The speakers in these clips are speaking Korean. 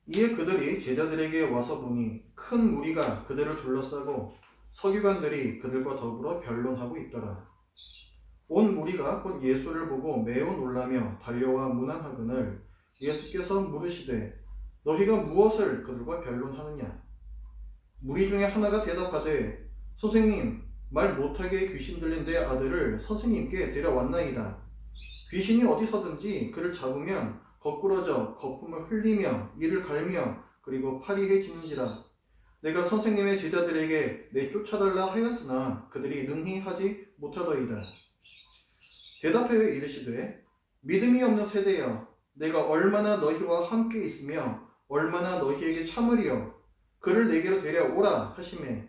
이에 그들이 제자들에게 와서 보니 큰 무리가 그들을 둘러싸고 서기관들이 그들과 더불어 변론하고 있더라. 온 무리가 곧 예수를 보고 매우 놀라며 달려와 문안하거늘 예수께서 물으시되 너희가 무엇을 그들과 변론하느냐? 무리 중에 하나가 대답하되 선생님, 말 못하게 귀신 들린 내 아들을 선생님께 데려왔나이다. 귀신이 어디서든지 그를 잡으면 거꾸러져 거품을 흘리며 이를 갈며 그리고 파리해지는지라. 내가 선생님의 제자들에게 내쫓아달라 하였으나 그들이 능히 하지 못하더이다. 대답하여 이르시되 믿음이 없는 세대여, 내가 얼마나 너희와 함께 있으며 얼마나 너희에게 참으리요. 그를 내게로 데려오라 하시매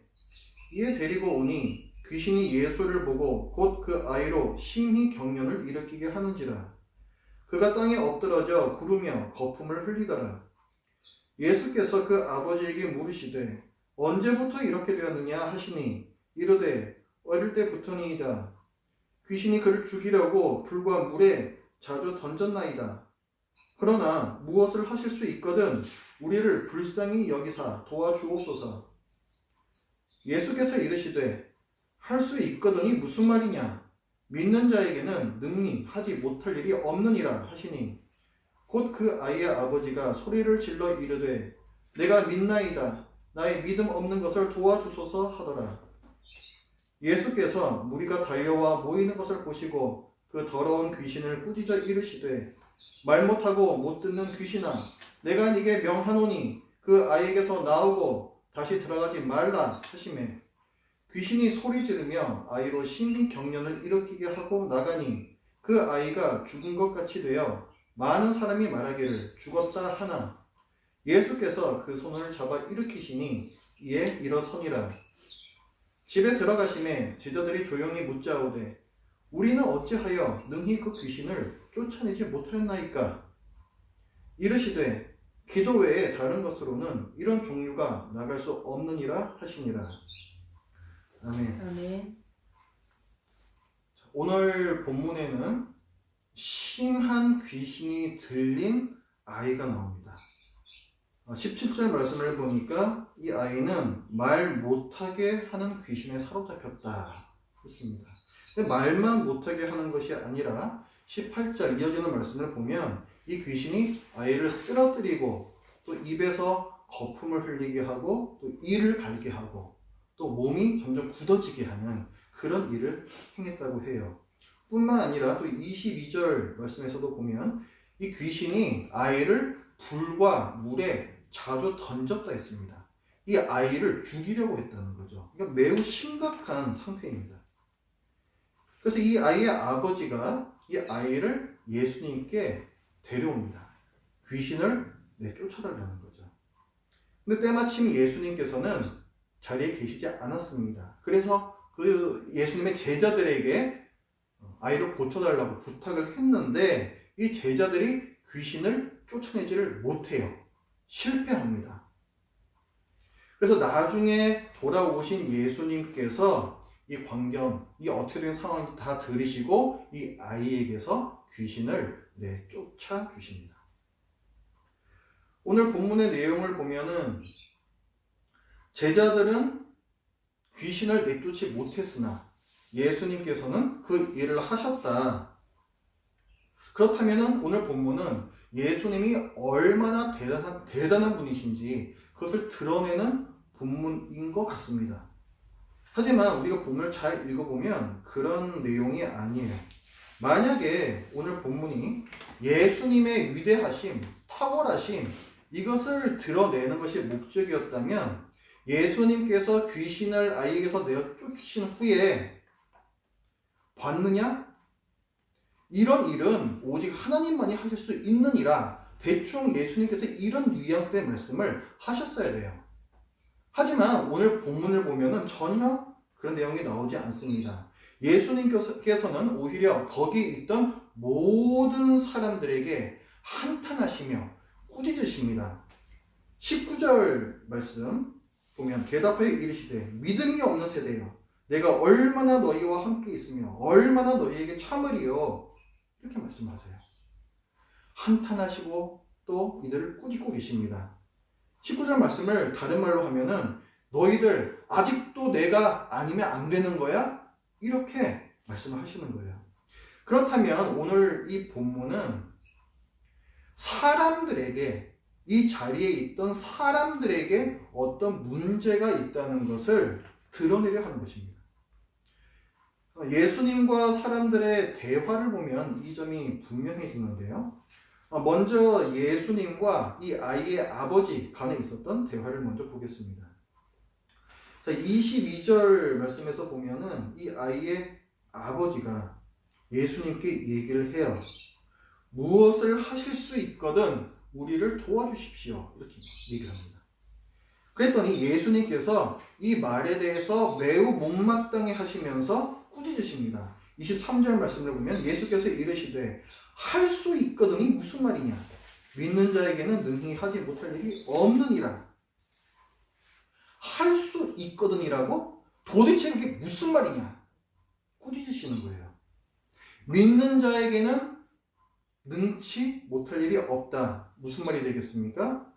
이에 데리고 오니 귀신이 예수를 보고 곧 그 아이로 심히 경련을 일으키게 하는지라. 그가 땅에 엎드러져 구르며 거품을 흘리더라. 예수께서 그 아버지에게 물으시되 언제부터 이렇게 되었느냐 하시니 이르되 어릴 때부터니이다. 귀신이 그를 죽이려고 불과 물에 자주 던졌나이다. 그러나 무엇을 하실 수 있거든 우리를 불쌍히 여기사 도와주옵소서. 예수께서 이르시되 할 수 있거든이 무슨 말이냐? 믿는 자에게는 능히 하지 못할 일이 없느니라 하시니 곧 그 아이의 아버지가 소리를 질러 이르되 내가 믿나이다. 나의 믿음 없는 것을 도와주소서 하더라. 예수께서 무리가 달려와 모이는 것을 보시고 그 더러운 귀신을 꾸짖어 이르시되 말 못하고 못 듣는 귀신아, 내가 네게 명하노니 그 아이에게서 나오고 다시 들어가지 말라 하시매 귀신이 소리 지르며 아이로 심히 경련을 일으키게 하고 나가니 그 아이가 죽은 것 같이 되어 많은 사람이 말하기를 죽었다 하나 예수께서 그 손을 잡아 일으키시니 이에 일어서니라. 집에 들어가심에 제자들이 조용히 묻자오되 우리는 어찌하여 능히 그 귀신을 쫓아내지 못하였나이까? 이르시되 기도 외에 다른 것으로는 이런 종류가 나갈 수 없느니라 하시니라. 아멘. 아멘. 오늘 본문에는 심한 귀신이 들린 아이가 나옵니다. 17절 말씀을 보니까 이 아이는 말 못하게 하는 귀신에 사로잡혔다 했습니다. 근데 말만 못하게 하는 것이 아니라 18절 이어지는 말씀을 보면 이 귀신이 아이를 쓰러뜨리고 또 입에서 거품을 흘리게 하고 또 이를 갈게 하고 또 몸이 점점 굳어지게 하는 그런 일을 행했다고 해요. 뿐만 아니라 또 22절 말씀에서도 보면 이 귀신이 아이를 불과 물에 자주 던졌다 했습니다. 이 아이를 죽이려고 했다는 거죠. 그러니까 매우 심각한 상태입니다. 그래서 이 아이의 아버지가 이 아이를 예수님께 데려옵니다. 귀신을 내쫓아달라는 거죠. 근데 때마침 예수님께서는 자리에 계시지 않았습니다. 그래서 그 예수님의 제자들에게 아이를 고쳐달라고 부탁을 했는데 이 제자들이 귀신을 쫓아내지를 못해요. 실패합니다. 그래서 나중에 돌아오신 예수님께서 이 광경, 이 어떻게 된 상황인지 다 들으시고 이 아이에게서 귀신을 내쫓아 주십니다. 오늘 본문의 내용을 보면은 제자들은 귀신을 내쫓지 못했으나 예수님께서는 그 일을 하셨다. 그렇다면 오늘 본문은 예수님이 얼마나 대단한 분이신지 그것을 드러내는 본문인 것 같습니다. 하지만 우리가 본문을 잘 읽어보면 그런 내용이 아니에요. 만약에 오늘 본문이 예수님의 위대하심, 탁월하심 이것을 드러내는 것이 목적이었다면 예수님께서 귀신을 아이에게서 내쫓으신 후에 봤느냐? 이런 일은 오직 하나님만이 하실 수 있느니라 대충 예수님께서 이런 뉘앙스의 말씀을 하셨어야 돼요. 하지만 오늘 본문을 보면은 전혀 그런 내용이 나오지 않습니다. 예수님께서는 오히려 거기 있던 모든 사람들에게 한탄하시며 꾸짖으십니다. 19절 말씀 보면 대답하여 이르시되 믿음이 없는 세대여, 내가 얼마나 너희와 함께 있으며 얼마나 너희에게 참으리요. 이렇게 말씀하세요. 한탄하시고 또 이들을 꾸짖고 계십니다. 19절 말씀을 다른 말로 하면은 너희들 아직도 내가 아니면 안 되는 거야? 이렇게 말씀을 하시는 거예요. 그렇다면 오늘 이 본문은 사람들에게, 이 자리에 있던 사람들에게 어떤 문제가 있다는 것을 드러내려 하는 것입니다. 예수님과 사람들의 대화를 보면 이 점이 분명해지는데요. 먼저 예수님과 이 아이의 아버지 간에 있었던 대화를 먼저 보겠습니다. 22절 말씀에서 보면은 이 아이의 아버지가 예수님께 얘기를 해요. 무엇을 하실 수 있거든 우리를 도와주십시오. 이렇게 얘기를 합니다. 그랬더니 예수님께서 이 말에 대해서 매우 못마땅해 하시면서 꾸짖으십니다. 23절 말씀을 보면 예수께서 이르시되 할 수 있거든이 무슨 말이냐? 믿는 자에게는 능히 하지 못할 일이 없느니라. 할 수 있거든이라고? 도대체 이게 무슨 말이냐? 꾸짖으시는 거예요. 믿는 자에게는 능치 못할 일이 없다. 무슨 말이 되겠습니까?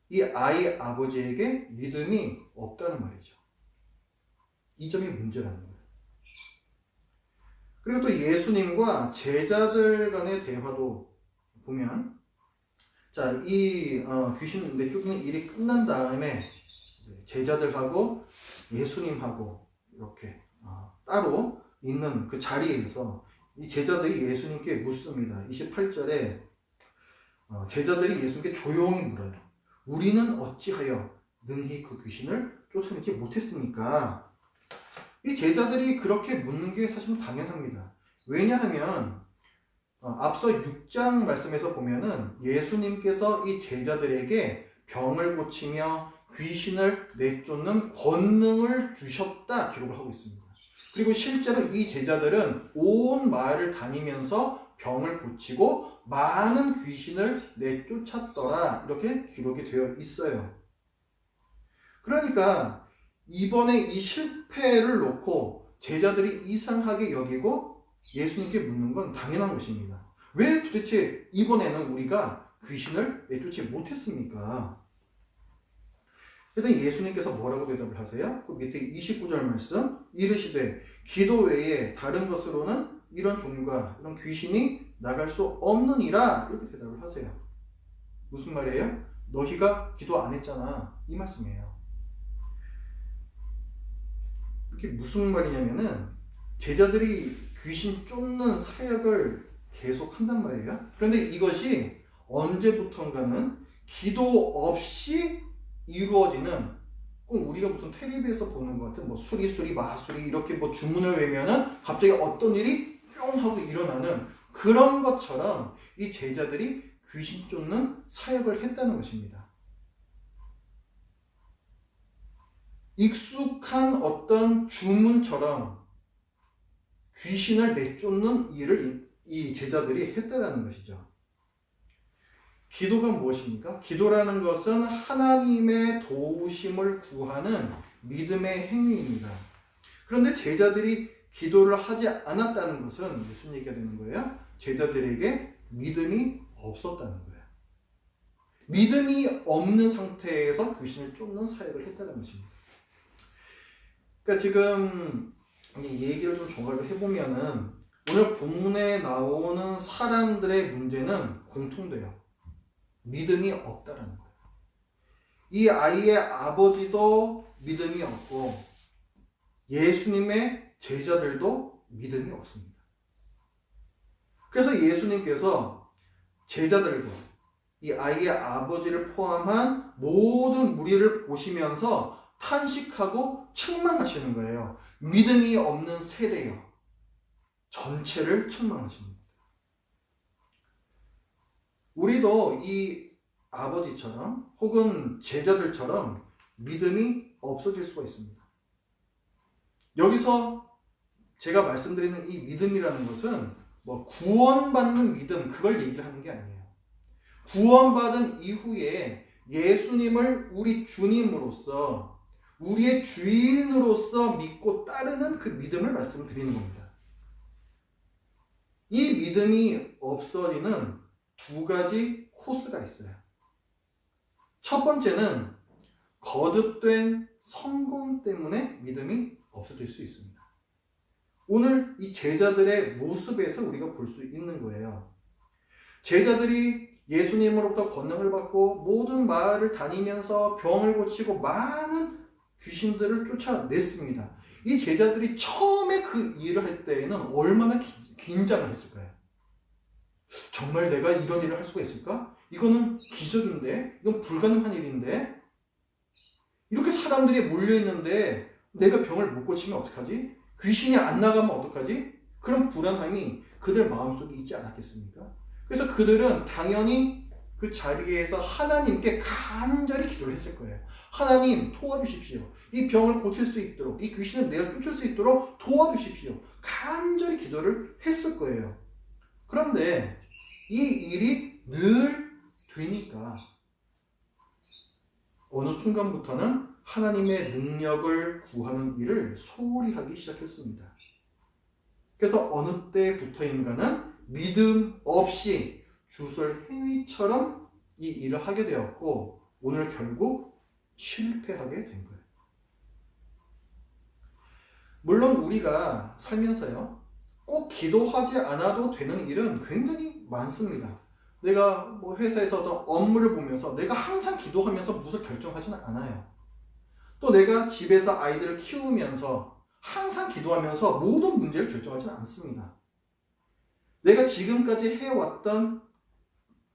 이 아이 아버지에게 믿음이 없다는 말이죠. 이 점이 문제라는 거예요. 그리고 또 예수님과 제자들 간의 대화도 보면, 자, 이 귀신 내쫓는 일이 끝난 다음에 제자들하고 예수님하고 이렇게 따로 있는 그 자리에서 이 제자들이 예수님께 묻습니다. 28절에 제자들이 예수님께 조용히 물어요. 우리는 어찌하여 능히 그 귀신을 쫓아내지 못했습니까? 이 제자들이 그렇게 묻는 게 사실은 당연합니다. 왜냐하면 앞서 6장 말씀에서 보면은 예수님께서 이 제자들에게 병을 고치며 귀신을 내쫓는 권능을 주셨다 기록을 하고 있습니다. 그리고 실제로 이 제자들은 온 마을을 다니면서 병을 고치고 많은 귀신을 내쫓았더라 이렇게 기록이 되어 있어요. 그러니까 이번에 이 실패를 놓고 제자들이 이상하게 여기고 예수님께 묻는 건 당연한 것입니다. 왜 도대체 이번에는 우리가 귀신을 내쫓지 못했습니까? 그랬더니 예수님께서 뭐라고 대답을 하세요? 그 밑에 29절 말씀 이르시되 기도 외에 다른 것으로는 이런 종류가 이런 귀신이 나갈 수 없느니라 이렇게 대답을 하세요. 무슨 말이에요? 너희가 기도 안 했잖아 이 말씀이에요. 이게 무슨 말이냐면은 제자들이 귀신 쫓는 사역을 계속 한단 말이에요. 그런데 이것이 언제부턴가는 기도 없이 이루어지는, 꼭 우리가 무슨 텔레비에서 보는 것 같은 뭐 수리수리 마수리 이렇게 뭐 주문을 외면은 갑자기 어떤 일이 뿅 하고 일어나는 그런 것처럼 이 제자들이 귀신 쫓는 사역을 했다는 것입니다. 익숙한 어떤 주문처럼 귀신을 내쫓는 일을 이 제자들이 했다라는 것이죠. 기도가 무엇입니까? 기도라는 것은 하나님의 도우심을 구하는 믿음의 행위입니다. 그런데 제자들이 기도를 하지 않았다는 것은 무슨 얘기가 되는 거예요? 제자들에게 믿음이 없었다는 거예요. 믿음이 없는 상태에서 귀신을 쫓는 사역을 했다는 것입니다. 그러니까 지금 이 얘기를 좀 종합을 해보면은 오늘 본문에 나오는 사람들의 문제는 공통돼요. 믿음이 없다라는 거예요. 이 아이의 아버지도 믿음이 없고 예수님의 제자들도 믿음이 없습니다. 그래서 예수님께서 제자들과 이 아이의 아버지를 포함한 모든 무리를 보시면서 탄식하고 책망하시는 거예요. 믿음이 없는 세대요. 전체를 책망하십니다. 우리도 이 아버지처럼 혹은 제자들처럼 믿음이 없어질 수가 있습니다. 여기서 제가 말씀드리는 이 믿음이라는 것은 뭐 구원받는 믿음 그걸 얘기를 하는 게 아니에요. 구원받은 이후에 예수님을 우리 주님으로서 우리의 주인으로서 믿고 따르는 그 믿음을 말씀드리는 겁니다. 이 믿음이 없어지는 두 가지 코스가 있어요. 첫 번째는 거듭된 성공 때문에 믿음이 없어질 수 있습니다. 오늘 이 제자들의 모습에서 우리가 볼 수 있는 거예요. 제자들이 예수님으로부터 권능을 받고 모든 마을을 다니면서 병을 고치고 많은 귀신들을 쫓아냈습니다. 이 제자들이 처음에 그 일을 할 때에는 얼마나 긴장을 했을까요? 정말 내가 이런 일을 할 수가 있을까? 이거는 기적인데? 이건 불가능한 일인데? 이렇게 사람들이 몰려있는데 내가 병을 못 고치면 어떡하지? 귀신이 안 나가면 어떡하지? 그런 불안함이 그들 마음속에 있지 않았겠습니까? 그래서 그들은 당연히 그 자리에서 하나님께 간절히 기도를 했을 거예요. 하나님 도와주십시오. 이 병을 고칠 수 있도록, 이 귀신을 내어 쫓을 수 있도록 도와주십시오. 간절히 기도를 했을 거예요. 그런데 이 일이 늘 되니까 어느 순간부터는 하나님의 능력을 구하는 일을 소홀히 하기 시작했습니다. 그래서 어느 때부터인가는 믿음 없이 주술 행위처럼 이 일을 하게 되었고 오늘 결국 실패하게 된 거예요. 물론 우리가 살면서요, 꼭 기도하지 않아도 되는 일은 굉장히 많습니다. 내가 뭐 회사에서 어떤 업무를 보면서 내가 항상 기도하면서 무엇을 결정하지는 않아요. 또 내가 집에서 아이들을 키우면서 항상 기도하면서 모든 문제를 결정하지는 않습니다. 내가 지금까지 해왔던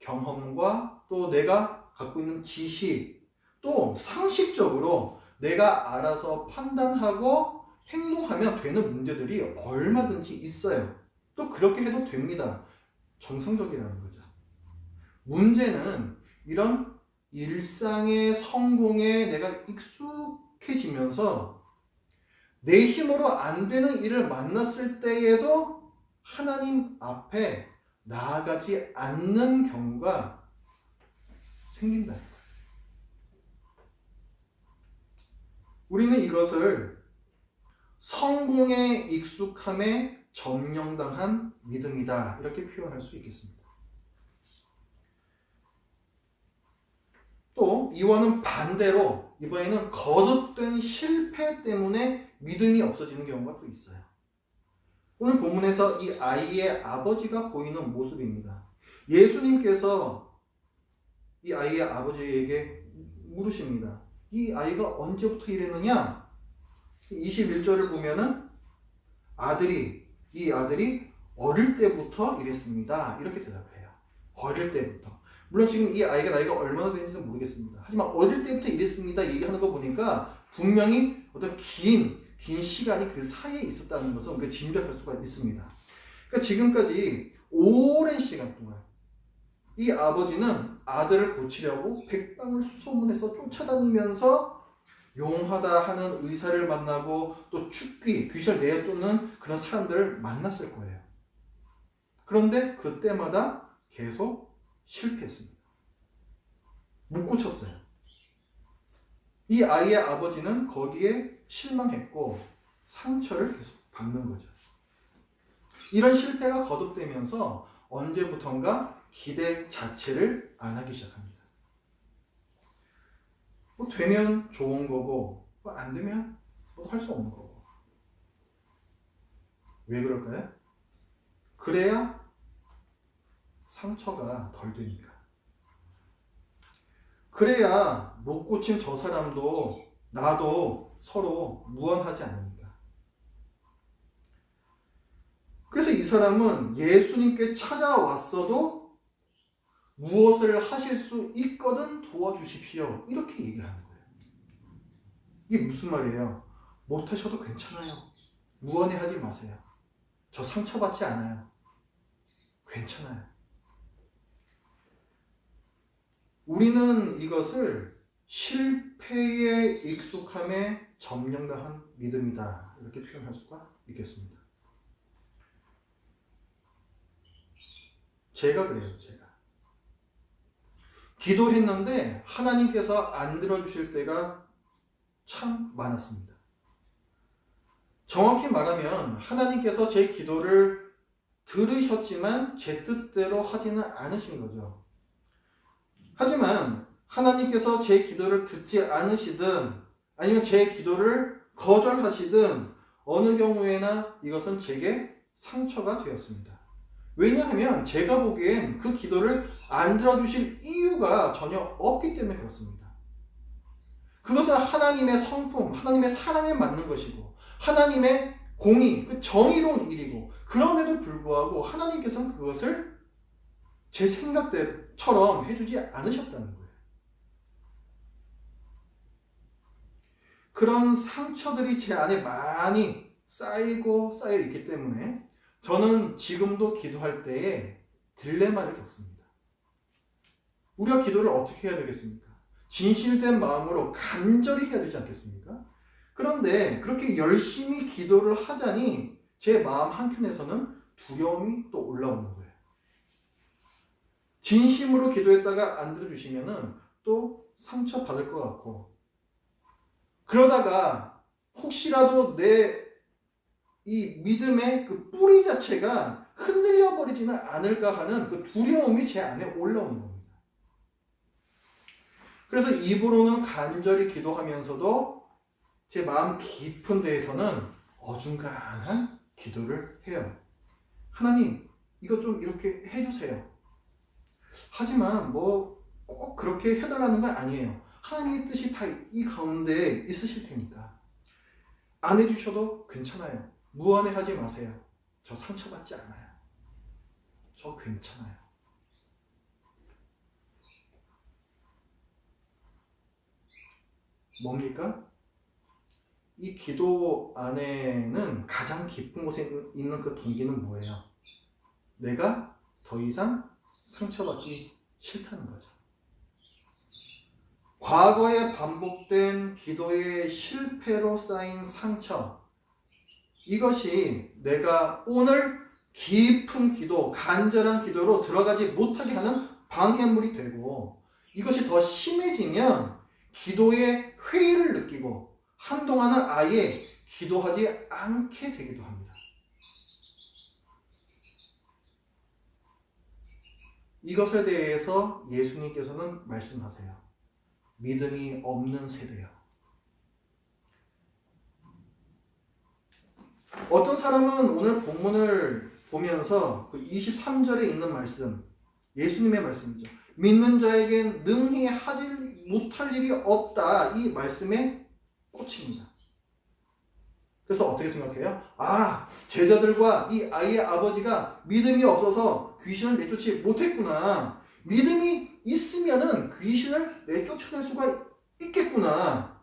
경험과 또 내가 갖고 있는 지식, 또 상식적으로 내가 알아서 판단하고 행동하면 되는 문제들이 얼마든지 있어요. 또 그렇게 해도 됩니다. 정상적이라는 거죠. 문제는 이런 일상의 성공에 내가 익숙해지면서 내 힘으로 안 되는 일을 만났을 때에도 하나님 앞에 나아가지 않는 경우가 생긴다. 우리는 이것을 성공에 익숙함에 점령당한 믿음이다, 이렇게 표현할 수 있겠습니다. 또 이와는 반대로 이번에는 거듭된 실패 때문에 믿음이 없어지는 경우가 또 있어요. 오늘 본문에서 이 아이의 아버지가 보이는 모습입니다. 예수님께서 이 아이의 아버지에게 물으십니다. 이 아이가 언제부터 이랬느냐? 21절을 보면은 이 아들이 어릴 때부터 이랬습니다, 이렇게 대답해요. 어릴 때부터. 물론 지금 이 아이가 나이가 얼마나 되는지는 모르겠습니다. 하지만 어릴 때부터 이랬습니다 얘기하는 거 보니까 분명히 어떤 긴 시간이 그 사이에 있었다는 것은 우리가 짐작할 수가 있습니다. 그러니까 지금까지 오랜 시간 동안 이 아버지는 아들을 고치려고 백방을수소문해서 쫓아다니면서 용하다 하는 의사를 만나고 또 귀신을 내쫓는 그런 사람들을 만났을 거예요. 그런데 그때마다 계속 실패했습니다. 못 고쳤어요. 이 아이의 아버지는 거기에 실망했고 상처를 계속 받는 거죠. 이런 실패가 거듭되면서 언제부턴가 기대 자체를 안 하기 시작합니다. 뭐 되면 좋은 거고 뭐 안 되면 뭐 할 수 없는 거고. 왜 그럴까요? 그래야 상처가 덜 되니까. 그래야 못 고친 저 사람도 나도 서로 무한하지 않으니까. 그래서 이 사람은 예수님께 찾아왔어도 무엇을 하실 수 있거든 도와주십시오, 이렇게 얘기를 하는 거예요. 이게 무슨 말이에요? 못하셔도 괜찮아요. 무안해하지 마세요. 저 상처받지 않아요. 괜찮아요. 우리는 이것을 실패에 익숙함에 점령당한 믿음이다, 이렇게 표현할 수가 있겠습니다. 제가 그래요. 제가 기도했는데 하나님께서 안 들어주실 때가 참 많았습니다. 정확히 말하면 하나님께서 제 기도를 들으셨지만 제 뜻대로 하지는 않으신 거죠. 하지만 하나님께서 제 기도를 듣지 않으시든 아니면 제 기도를 거절하시든 어느 경우에나 이것은 제게 상처가 되었습니다. 왜냐하면 제가 보기엔 그 기도를 안 들어주실 이유가 전혀 없기 때문에 그렇습니다. 그것은 하나님의 성품, 하나님의 사랑에 맞는 것이고 하나님의 공의, 그 정의로운 일이고 그럼에도 불구하고 하나님께서는 그것을 제 생각대로처럼 해주지 않으셨다는 거예요. 그런 상처들이 제 안에 많이 쌓이고 쌓여 있기 때문에 저는 지금도 기도할 때에 딜레마를 겪습니다. 우리가 기도를 어떻게 해야 되겠습니까? 진실된 마음으로 간절히 해야 되지 않겠습니까? 그런데 그렇게 열심히 기도를 하자니 제 마음 한켠에서는 두려움이 또 올라오는 거예요. 진심으로 기도했다가 안 들어주시면은 또 상처받을 것 같고 그러다가 혹시라도 내 이 믿음의 그 뿌리 자체가 흔들려 버리지는 않을까 하는 그 두려움이 제 안에 올라오는 겁니다. 그래서 입으로는 간절히 기도하면서도 제 마음 깊은 데에서는 어중간한 기도를 해요. 하나님, 이거 좀 이렇게 해주세요. 하지만 뭐 꼭 그렇게 해달라는 건 아니에요. 하나님의 뜻이 다 이 가운데 있으실 테니까. 안 해주셔도 괜찮아요. 무안해하지 마세요. 저 상처받지 않아요. 저 괜찮아요. 뭡니까? 이 기도 안에는 가장 깊은 곳에 있는 그 동기는 뭐예요? 내가 더 이상 상처받기 싫다는 거죠. 과거에 반복된 기도의 실패로 쌓인 상처, 이것이 내가 오늘 깊은 기도, 간절한 기도로 들어가지 못하게 하는 방해물이 되고 이것이 더 심해지면 기도의 회의를 느끼고 한동안은 아예 기도하지 않게 되기도 합니다. 이것에 대해서 예수님께서는 말씀하세요. 믿음이 없는 세대요. 어떤 사람은 오늘 본문을 보면서 그 23절에 있는 말씀, 예수님의 말씀이죠. 믿는 자에겐 능히 하지 못할 일이 없다. 이 말씀에 꽂힙니다. 그래서 어떻게 생각해요? 아, 제자들과 이 아이의 아버지가 믿음이 없어서 귀신을 내쫓지 못했구나. 믿음이 있으면은 귀신을 내쫓아낼 수가 있겠구나.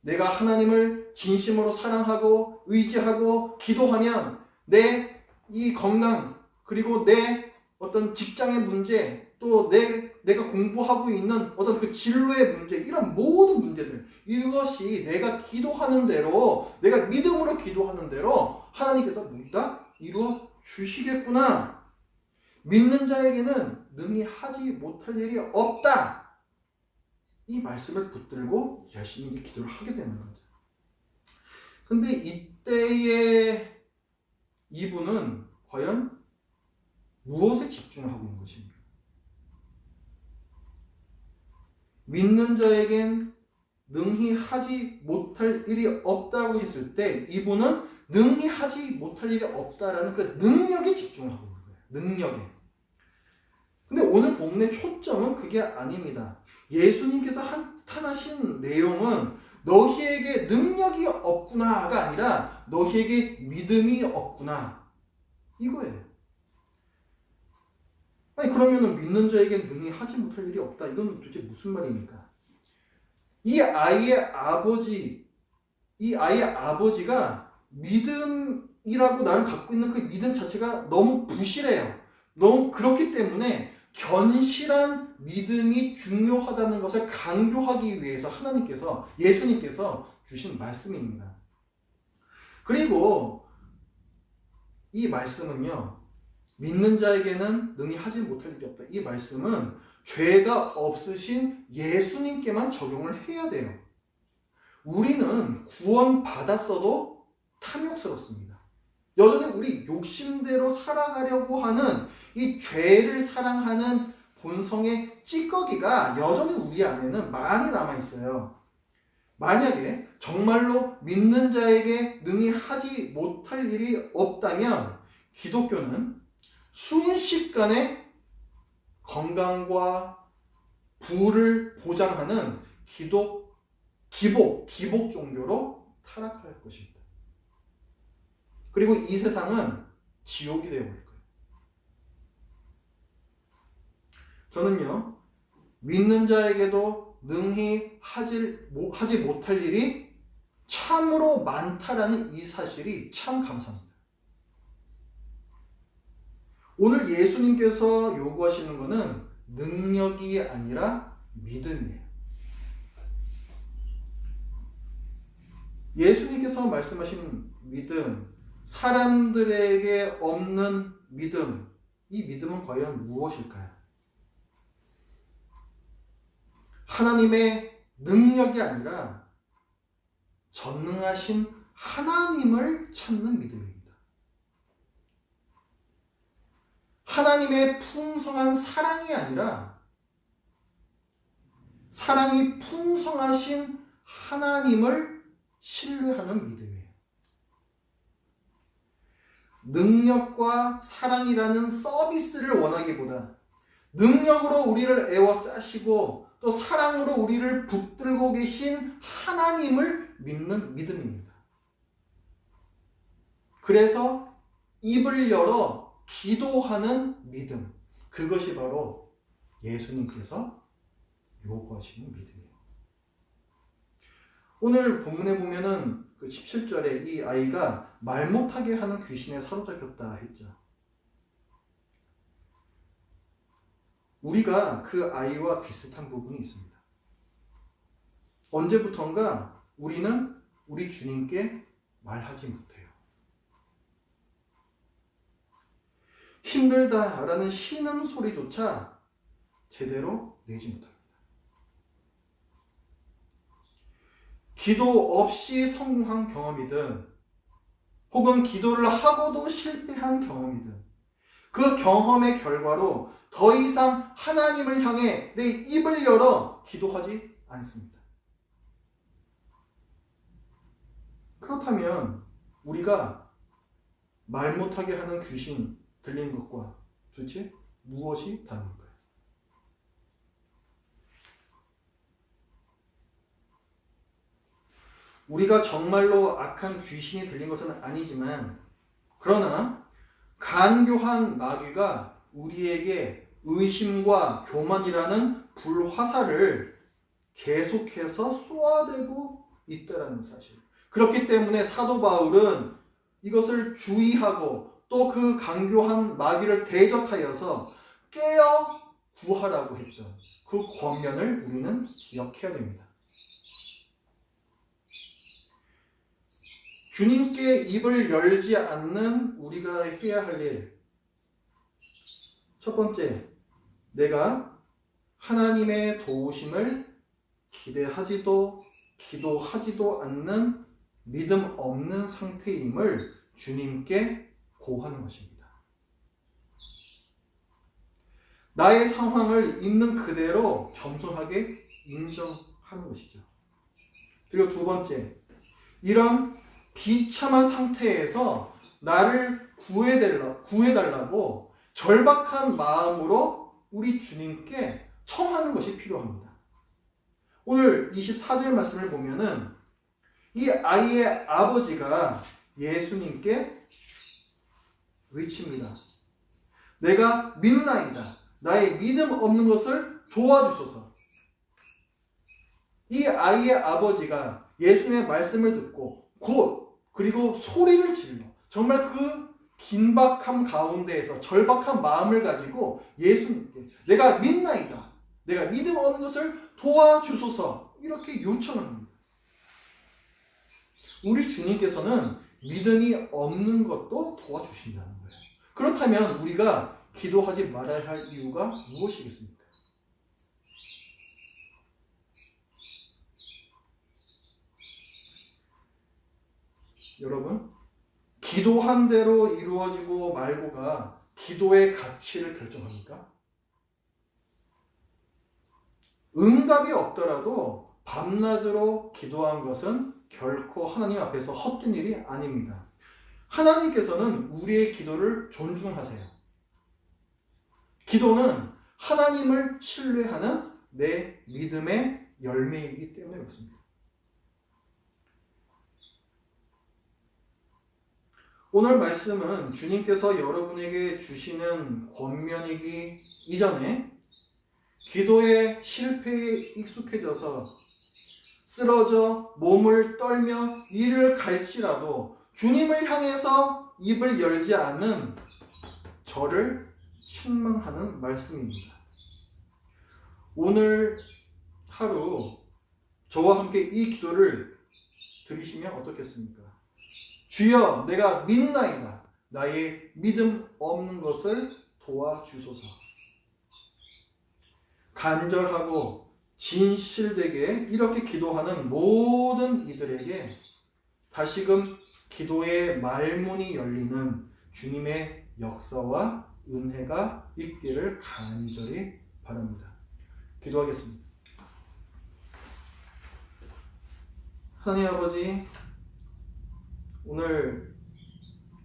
내가 하나님을 진심으로 사랑하고 의지하고 기도하면 내 이 건강 그리고 내 어떤 직장의 문제 또 내가 공부하고 있는 어떤 그 진로의 문제 이런 모든 문제들 이것이 내가 기도하는 대로 내가 믿음으로 기도하는 대로 하나님께서 모두 다 이루어 주시겠구나. 믿는 자에게는 능히 하지 못할 일이 없다. 이 말씀을 붙들고 열심히 기도를 하게 되는 거죠. 근데 이때의 이분은 과연 무엇에 집중하고 있는 것입니까? 믿는 자에겐 능히 하지 못할 일이 없다고 했을 때 이분은 능히 하지 못할 일이 없다라는 그 능력에 집중하고 있는 거예요. 능력에. 근데 오늘 본문의 초점은 그게 아닙니다. 예수님께서 나타나신 내용은 너희에게 능력이 없구나가 아니라 너희에게 믿음이 없구나 이거예요. 아니 그러면은 믿는 자에게 능히 하지 못할 일이 없다. 이건 도대체 무슨 말입니까? 이 아이의 아버지가 믿음이라고 나를 갖고 있는 그 믿음 자체가 너무 부실해요. 너무 그렇기 때문에 견실한 믿음이 중요하다는 것을 강조하기 위해서 하나님께서 예수님께서 주신 말씀입니다. 그리고 이 말씀은요. 믿는 자에게는 능히 하지 못할 일이 없다. 이 말씀은 죄가 없으신 예수님께만 적용을 해야 돼요. 우리는 구원받았어도 탐욕스럽습니다. 여전히 우리 욕심대로 살아가려고 하는 이 죄를 사랑하는 본성의 찌꺼기가 여전히 우리 안에는 많이 남아 있어요. 만약에 정말로 믿는 자에게 능히 하지 못할 일이 없다면 기독교는 순식간에 건강과 부를 보장하는 기복 종교로 타락할 것입니다. 그리고 이 세상은 지옥이 되어버릴 거예요. 저는요, 믿는 자에게도 능히 하지 못할 일이 참으로 많다라는 이 사실이 참 감사합니다. 오늘 예수님께서 요구하시는 것은 능력이 아니라 믿음이에요. 예수님께서 말씀하신 믿음, 사람들에게 없는 믿음, 이 믿음은 과연 무엇일까요? 하나님의 능력이 아니라 전능하신 하나님을 찾는 믿음입니다. 하나님의 풍성한 사랑이 아니라 사랑이 풍성하신 하나님을 신뢰하는 믿음이에요. 능력과 사랑이라는 서비스를 원하기보다 능력으로 우리를 에워싸시고 또 사랑으로 우리를 붙들고 계신 하나님을 믿는 믿음입니다. 그래서 입을 열어 기도하는 믿음, 그것이 바로 예수님께서 요구하시는 믿음이에요. 오늘 본문에 보면은 그 17절에 이 아이가 말 못하게 하는 귀신에 사로잡혔다 했죠. 우리가 그 아이와 비슷한 부분이 있습니다. 언제부턴가 우리는 우리 주님께 말하지 못해요. 힘들다라는 신음 소리조차 제대로 내지 못합니다. 기도 없이 성공한 경험이든 혹은 기도를 하고도 실패한 경험이든 그 경험의 결과로 더 이상 하나님을 향해 내 입을 열어 기도하지 않습니다. 그렇다면 우리가 말 못하게 하는 귀신 들린 것과 도대체 무엇이 다른가요? 우리가 정말로 악한 귀신이 들린 것은 아니지만 그러나 간교한 마귀가 우리에게 의심과 교만이라는 불화살을 계속해서 쏘아대고 있다는 사실. 그렇기 때문에 사도 바울은 이것을 주의하고 또 그 간교한 마귀를 대적하여서 깨어 구하라고 했던 그 권면을 우리는 기억해야 됩니다. 주님께 입을 열지 않는 우리가 해야 할 일. 첫 번째, 내가 하나님의 도우심을 기대하지도 기도하지도 않는 믿음 없는 상태임을 주님께 고하는 것입니다. 나의 상황을 있는 그대로 겸손하게 인정하는 것이죠. 그리고 두 번째, 이런 비참한 상태에서 나를 구해달라고 절박한 마음으로 우리 주님께 청하는 것이 필요합니다. 오늘 24절 말씀을 보면은 이 아이의 아버지가 예수님께 외칩니다. 내가 믿나이다. 나의 믿음 없는 것을 도와주소서. 이 아이의 아버지가 예수님의 말씀을 듣고 그리고 소리를 질러 정말 그 긴박함 가운데에서 절박한 마음을 가지고 예수님께 내가 믿나이다. 내가 믿음 없는 것을 도와주소서. 이렇게 요청합니다. 우리 주님께서는 믿음이 없는 것도 도와주신다는 거예요. 그렇다면 우리가 기도하지 말아야 할 이유가 무엇이겠습니까? 여러분, 기도한 대로 이루어지고 말고가 기도의 가치를 결정합니까? 응답이 없더라도 밤낮으로 기도한 것은 결코 하나님 앞에서 헛된 일이 아닙니다. 하나님께서는 우리의 기도를 존중하세요. 기도는 하나님을 신뢰하는 내 믿음의 열매이기 때문에 그렇습니다. 오늘 말씀은 주님께서 여러분에게 주시는 권면이기 이전에 기도의 실패에 익숙해져서 쓰러져 몸을 떨며 이를 갈지라도 주님을 향해서 입을 열지 않는 저를 책망하는 말씀입니다. 오늘 하루 저와 함께 이 기도를 드리시면 어떻겠습니까? 주여, 내가 믿나이다. 나의 믿음 없는 것을 도와주소서. 간절하고 진실되게 이렇게 기도하는 모든 이들에게 다시금 기도의 말문이 열리는 주님의 역사와 은혜가 있기를 간절히 바랍니다. 기도하겠습니다. 하나님 아버지, 오늘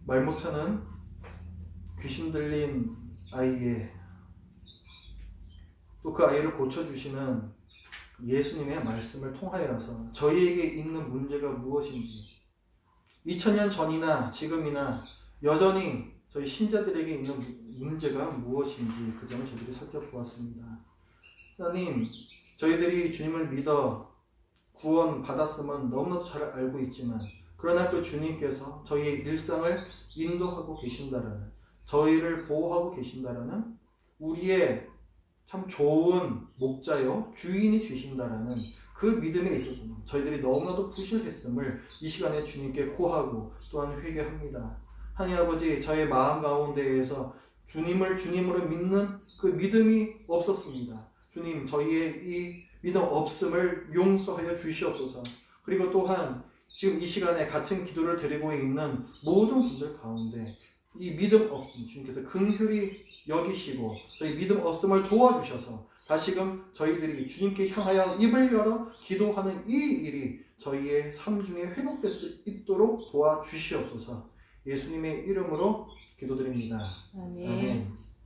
말 못하는 귀신 들린 아이의 또 그 아이를 고쳐주시는 예수님의 말씀을 통하여서 저희에게 있는 문제가 무엇인지 2000년 전이나 지금이나 여전히 저희 신자들에게 있는 문제가 무엇인지 그 점을 저희들이 살펴보았습니다. 하나님, 저희들이 주님을 믿어 구원 받았음은 너무나도 잘 알고 있지만 그러나 그 주님께서 저희의 일상을 인도하고 계신다라는, 저희를 보호하고 계신다라는, 우리의 참 좋은 목자요 주인이 되신다라는 그 믿음에 있어서는 저희들이 너무나도 부실했음을 이 시간에 주님께 고하고 또한 회개합니다. 하나님 아버지, 저의 마음 가운데에서 주님을 주님으로 믿는 그 믿음이 없었습니다. 주님, 저희의 이 믿음 없음을 용서하여 주시옵소서. 그리고 또한 지금 이 시간에 같은 기도를 드리고 있는 모든 분들 가운데 이 믿음 없음 주님께서 긍휼히 여기시고 저희 믿음 없음을 도와주셔서 다시금 저희들이 주님께 향하여 입을 열어 기도하는 이 일이 저희의 삶 중에 회복될 수 있도록 도와주시옵소서. 예수님의 이름으로 기도드립니다. 아멘. 아멘.